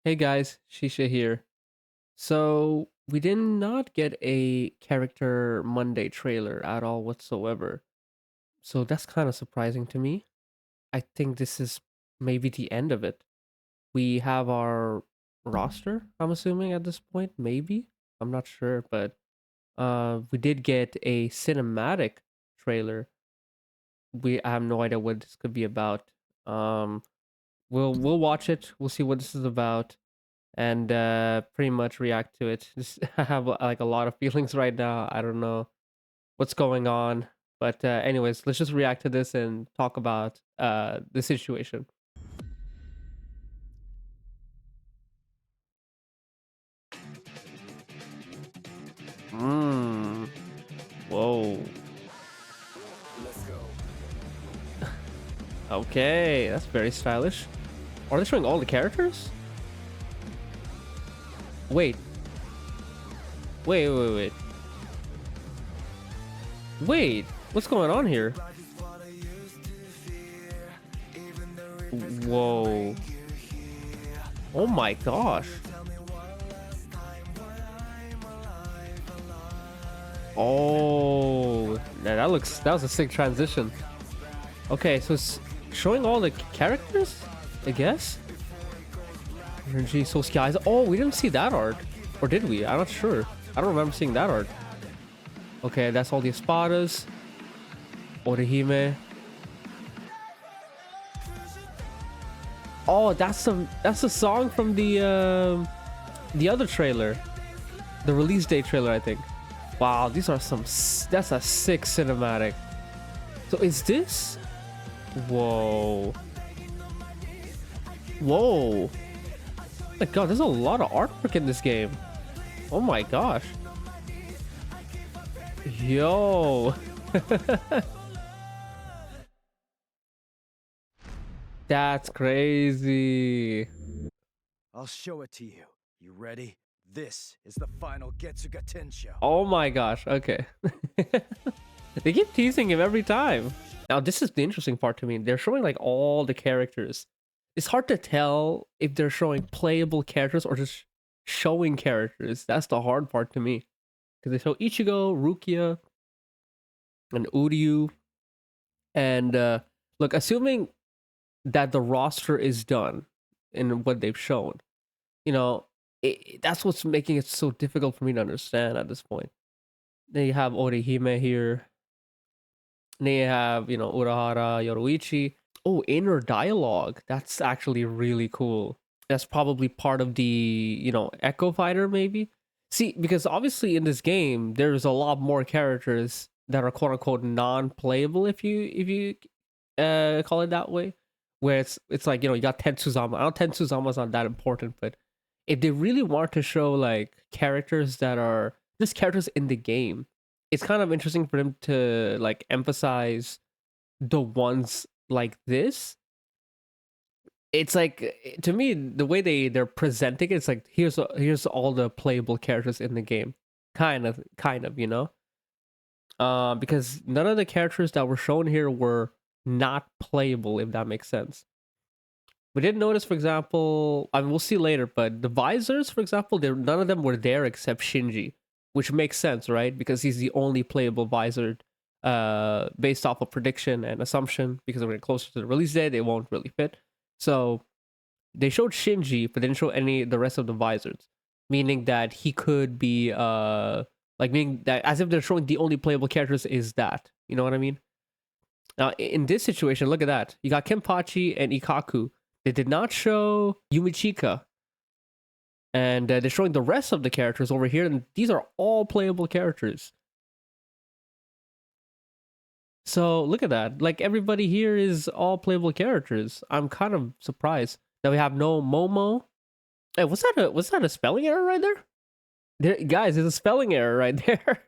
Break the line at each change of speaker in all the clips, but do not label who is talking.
Hey guys, Shisha here. So, we did not get a character Monday trailer at all whatsoever. So, that's kind of surprising to me. I think this is maybe the end of it. We have our roster, I'm assuming at this point, maybe. I'm not sure, but we did get a cinematic trailer. I have no idea what this could be about. Um we'll watch it. We'll see what this is about and pretty much react to it. Just I have like a lot of feelings right now. I don't know what's going on, but anyways, let's just react to this and talk about the situation. Mmm. Whoa.
Let's go.
Okay, that's very stylish. Are they showing all the characters? Wait. Wait. Wait, what's going on here? Whoa. Oh my gosh. Oh, that was a sick transition. Okay, so it's showing all the characters, I guess. Energy, so skies. Oh, we didn't see that art, or did we? I'm not sure. I don't remember seeing that art. Okay, that's all the espadas. Orihime. Oh, that's the song from the other trailer, the release date trailer, I think. Wow, these are that's a sick cinematic. So is this? Whoa. Whoa. Oh my god, there's a lot of artwork in this game. Oh my gosh. Yo. That's crazy.
I'll show it to you. You ready? This is the final Getsuga Tensho.
Oh my gosh. Okay. They keep teasing him every time. Now, this is the interesting part to me. They're showing like all the characters. It's hard to tell if they're showing playable characters or just showing characters. That's the hard part to me. Because they show Ichigo, Rukia, and Uryu. And look, assuming that the roster is done in what they've shown, you know, that's what's making it so difficult for me to understand at this point. Then you have Orihime here. Then you have, Urahara, Yoruichi. Oh, inner dialogue. That's actually really cool. That's probably part of the, Echo Fighter, maybe? See, because obviously in this game, there's a lot more characters that are quote unquote non-playable if you call it that way. Where it's like, you got Tensuzama. I know Tensuzama's not that important, but if they really want to show like characters that are just characters in the game, it's kind of interesting for them to like emphasize the ones like this. It's like, to me, the way they're presenting it's like here's all the playable characters in the game, kind of, because none of the characters that were shown here were not playable, if that makes sense. We didn't notice, for example, I mean, we'll see later, but the visors, for example, none of them were there except Shinji, which makes sense, right? Because he's the only playable visor, based off of prediction and assumption. Because we're getting closer to the release date, it won't really fit. So they showed Shinji, but didn't show the rest of the visors, meaning that he could be meaning that as if they're showing the only playable characters is that, you know what I mean? Now in this situation, look at that. You got Kenpachi and Ikaku. They did not show Yumichika. And they're showing the rest of the characters over here, and these are all playable characters. So look at that. Like, everybody here is all playable characters. I'm kind of surprised that we have no Momo. Hey, was that a spelling error right there? Guys, there's a spelling error right there.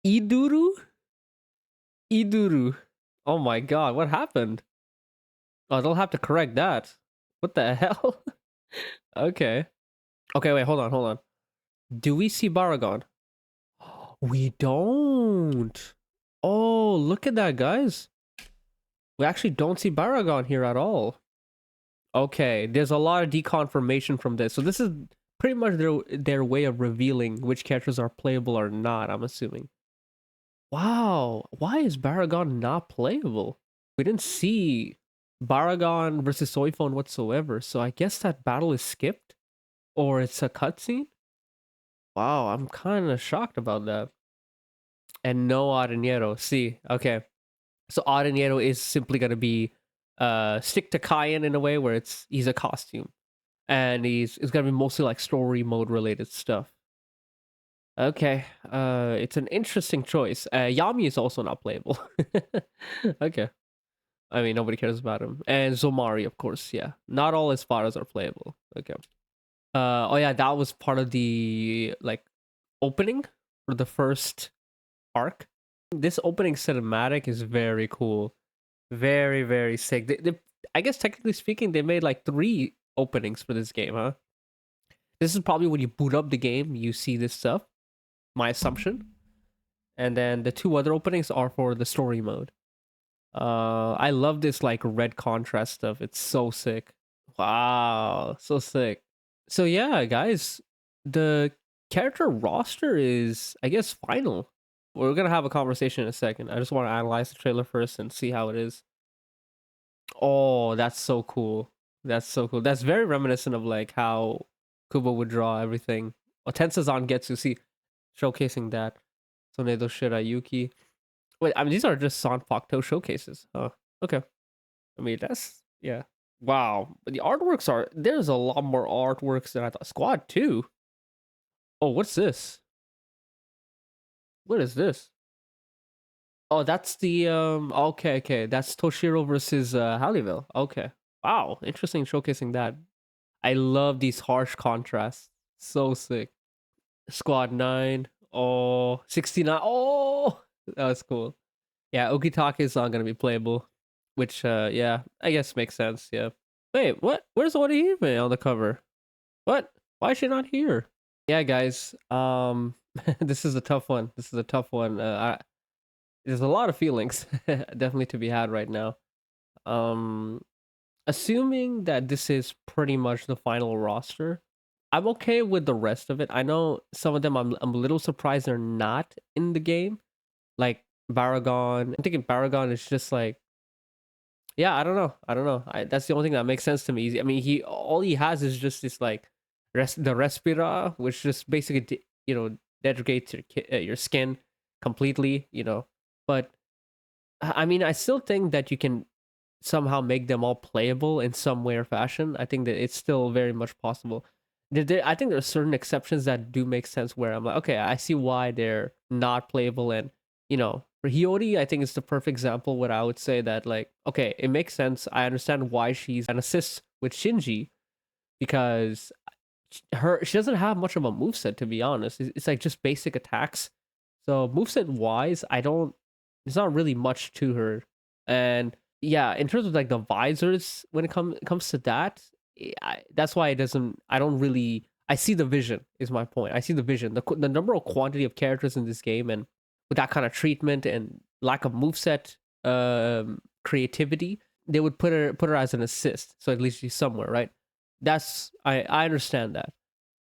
Iduru? Iduru. Oh my god, what happened? Oh, they'll have to correct that. What the hell? Okay. Okay, wait, hold on. Do we see Baragon? We don't. Oh, look at that, guys. We actually don't see Baragon here at all. Okay, there's a lot of deconfirmation from this. So this is pretty much their way of revealing which characters are playable or not, I'm assuming. Wow, why is Baragon not playable? We didn't see Baragon versus Soifon whatsoever, so I guess that battle is skipped? Or it's a cutscene? Wow, I'm kind of shocked about that. And no Arenero. See, okay. So Arenero is simply going to be stick to Kayan in a way where he's a costume. And it's going to be mostly like story mode related stuff. Okay, it's an interesting choice. Yami is also not playable. Okay. I mean, nobody cares about him. And Zomari, of course, yeah. Not all his fathers are playable. Okay. Oh yeah, that was part of the like opening for the first arc. This opening cinematic is very cool. Very, very sick. I guess technically speaking, they made like 3 openings for this game, huh? This is probably when you boot up the game, you see this stuff. My assumption. And then the 2 other openings are for the story mode. I love this like red contrast stuff. It's so sick. Wow, so sick. So yeah, guys, the character roster is, I guess, final. We're gonna have a conversation in a second. I just want to analyze the trailer first and see how it is. Oh, that's so cool. That's so cool. That's very reminiscent of like how Kubo would draw everything. Otensazan Getsu, see, showcasing that. Sonedo Shirayuki. Wait, I mean, these are just Sanfacto showcases. Oh, okay. I mean, that's, yeah. Wow. But the artworks are, there's a lot more artworks than I thought. Squad 2? Oh, what's this? What is this? Oh, that's the, okay. That's Toshiro versus Halliwell. Okay. Wow. Interesting showcasing that. I love these harsh contrasts. So sick. Squad 9. Oh, 69. Oh, that was cool. Yeah, Okitake is not going to be playable. Which, yeah, I guess makes sense, yeah. Wait, what? Where's Orihime on the cover? What? Why is she not here? Yeah, guys, this is a tough one. This is a tough one. There's a lot of feelings definitely to be had right now. Um, assuming that this is pretty much the final roster, I'm okay with the rest of it. I know some of them I'm a little surprised they're not in the game. Like Baragon. I'm thinking Baragon is just like, yeah, I don't know. That's the only thing that makes sense to me. I mean, all he has is just this like the respira, which just basically degrades your skin completely. But I mean, I still think that you can somehow make them all playable in some way or fashion. I think that it's still very much possible. I think there are certain exceptions that do make sense where I'm like, okay, I see why they're not playable. And for Hiyori, I think it's the perfect example where I would say that, like, okay, it makes sense. I understand why she's an assist with Shinji, because she doesn't have much of a moveset, to be honest. It's like just basic attacks. So moveset wise, there's not really much to her. And yeah, in terms of like the visors, when it comes to that, that's why I don't really, I see the vision is my point. I see the vision, the number of quantity of characters in this game, and with that kind of treatment and lack of moveset creativity, they would put her as an assist. So at least she's somewhere, right? I understand that.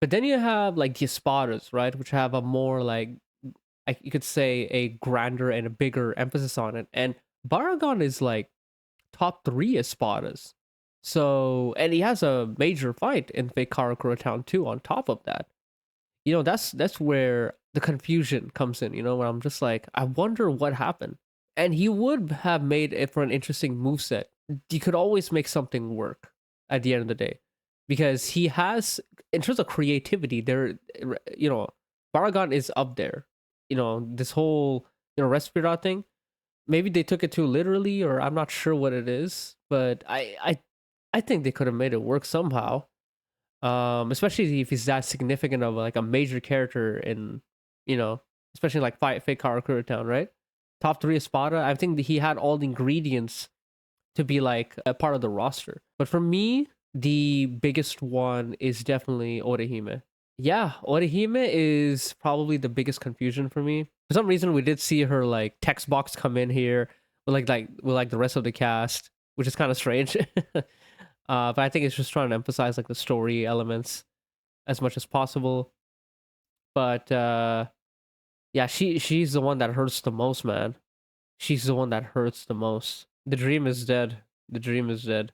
But then you have like the Espadas, right, which have a more like, you could say, a grander and a bigger emphasis on it. And Baragon is like top 3 Espadas. So, and he has a major fight in Fake Karakura Town 2 on top of that. That's where the confusion comes in, where I'm just like, I wonder what happened. And he would have made it for an interesting moveset. You could always make something work at the end of the day. Because he has, in terms of creativity, Baragon is up there. This whole, Respira thing, maybe they took it too literally, or I'm not sure what it is, but I think they could have made it work somehow. Especially if he's that significant of like a major character in, especially like Fake Karakura Town, right? Top 3 Espada. I think that he had all the ingredients to be like a part of the roster. But for me, the biggest one is definitely Orihime. Yeah, Orihime is probably the biggest confusion for me. For some reason, we did see her like text box come in here with like the rest of the cast, which is kind of strange. But I think it's just trying to emphasize like the story elements as much as possible. But yeah, she's the one that hurts the most, man. She's the one that hurts the most. The dream is dead. The dream is dead.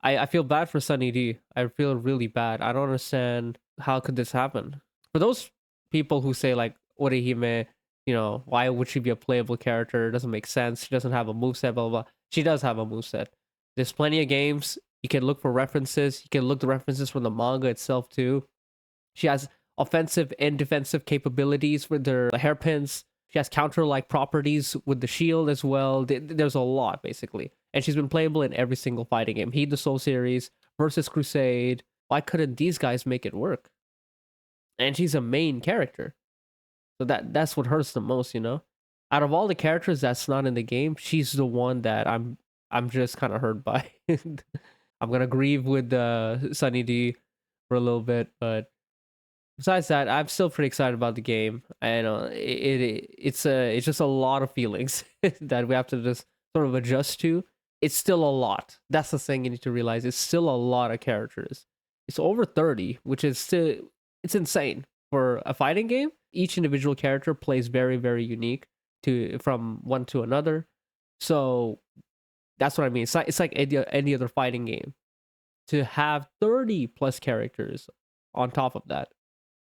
I feel bad for Sunny D. I feel really bad. I don't understand how could this happen. For those people who say like Orihime, you know, why would she be a playable character? It doesn't make sense. She doesn't have a moveset, blah, blah, blah. She does have a moveset. There's plenty of games. You can look for references. You can look the references from the manga itself too. She has offensive and defensive capabilities with her hairpins. She has counter-like properties with the shield as well. There's a lot, basically. And she's been playable in every single fighting game. Heed the Soul series versus Crusade. Why couldn't these guys make it work? And she's a main character. So that's what hurts the most, you know? Out of all the characters that's not in the game, she's the one that I'm just kind of hurt by. I'm gonna grieve with Sunny D for a little bit, but besides that, I'm still pretty excited about the game. I know it's just a lot of feelings that we have to just sort of adjust to. It's still a lot. That's the thing you need to realize. It's still a lot of characters. It's over 30, which is still it's insane for a fighting game. Each individual character plays very, very unique from one to another. So that's what I mean. It's like any other fighting game. To have 30 plus characters on top of that,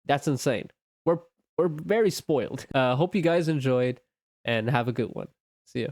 that's insane. We're very spoiled. Hope you guys enjoyed and have a good one. See ya.